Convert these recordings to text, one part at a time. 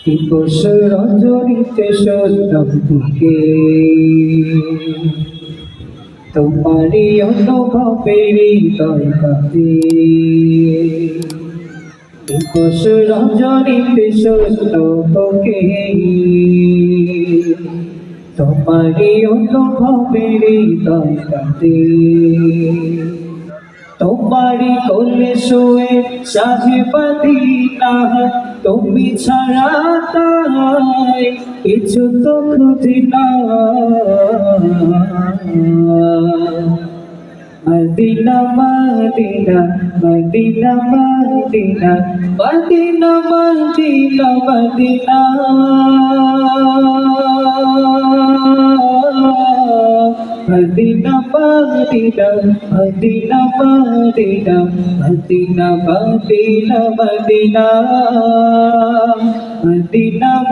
দিবস রজনীতে শুনলাম থেকে তোমারই অনুভবে হৃদয় কাঁদে। দিবস রজনীতে শুনলাম থেকে তোমারই অনুভবে হৃদয় কাঁদে। তোমারি কোলে শুয়ে সাহেবাদিনা তুমি ছাড়া তাই কিছু তো খুঁজি না। Medina Medina Medina Medina Medina Medina Medina Madina Madina Madina Madina Madina Madina Madina Madina Madina Madina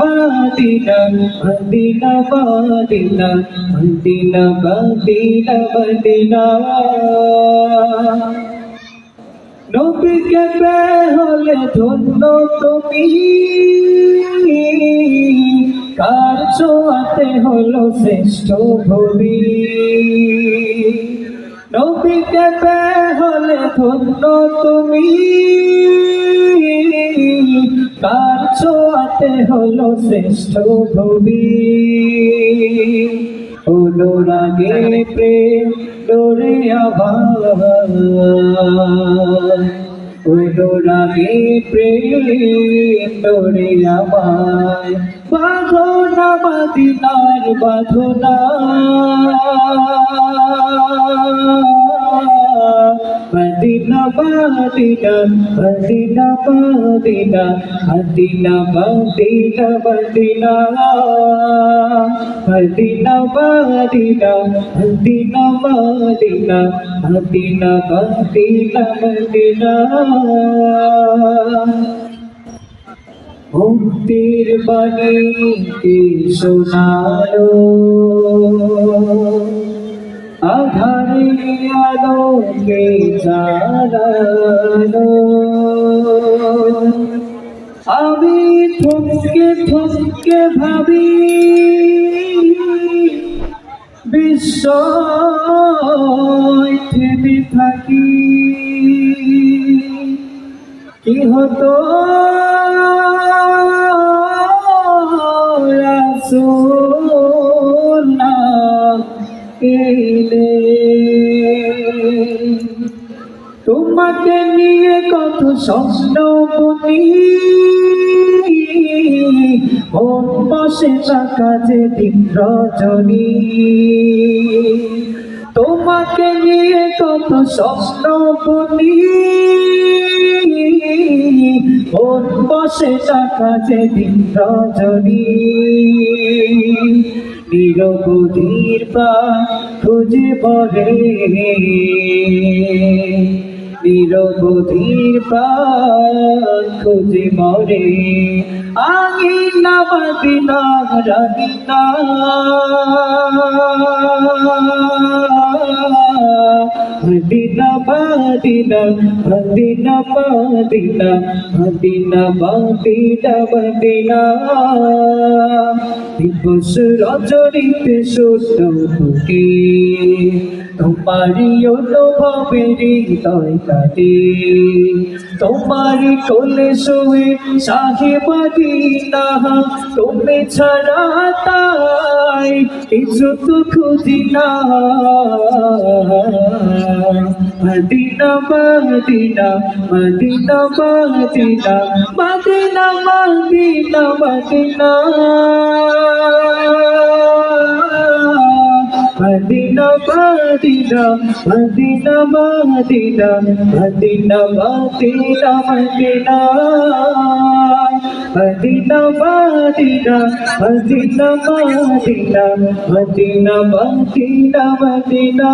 Madina Madina Madina Madina Nobi ke pehole dhonno tumi কার ছোঁয়াতে হলো শ্রেষ্ঠ ভবি নবীকে হলে ধন্য তুমি কার ছোঁয়াতে হলো শ্রেষ্ঠ ভবি অনুরাগে প্রেম ডোরে আবার অনুরাগে প্রেম ডোরে আবার বাঁধনা মদিনার বাঁধনা Medina Medina Medina Medina Medina Medina Medina Medina Medina Medina Medina Medina Medina Medina মুক্তির বাণী কে শোনালো আধারে আলোকে জানালো আমি থমকে থমকে ভাবি বিস্ময় থেমে থাকি কি হতো রাসূল না এলে তোমাকে নিয়ে কত স্বপ্ন বুনি মন বসে না কাজে দিন রজনী তোমাকে নিয়ে কত স্বপ্ন বুনি মন বসে না কাজে দিন রজনী নিরবধির পা খুঁজে পড়ে নিরবধির পা খুঁজে মরে আঙিনা মদিনা রাঙিনা Medina Medina Medina Medina Medina Medina Medina দিবস রজনীতে শুনতে তোমারি অনুভবে হৃদয় কাঁদে তোমারি কোলে শুয়ে সাহেবাদিনা তুমি ছাড়া তাই কিছু তো খুঁজি না। Medina Medina Medina Medina Medina Medina Medina Madina Madina Madina Madina Madina Madina Madina Madina Madina Madina Madina Madina Madina Madina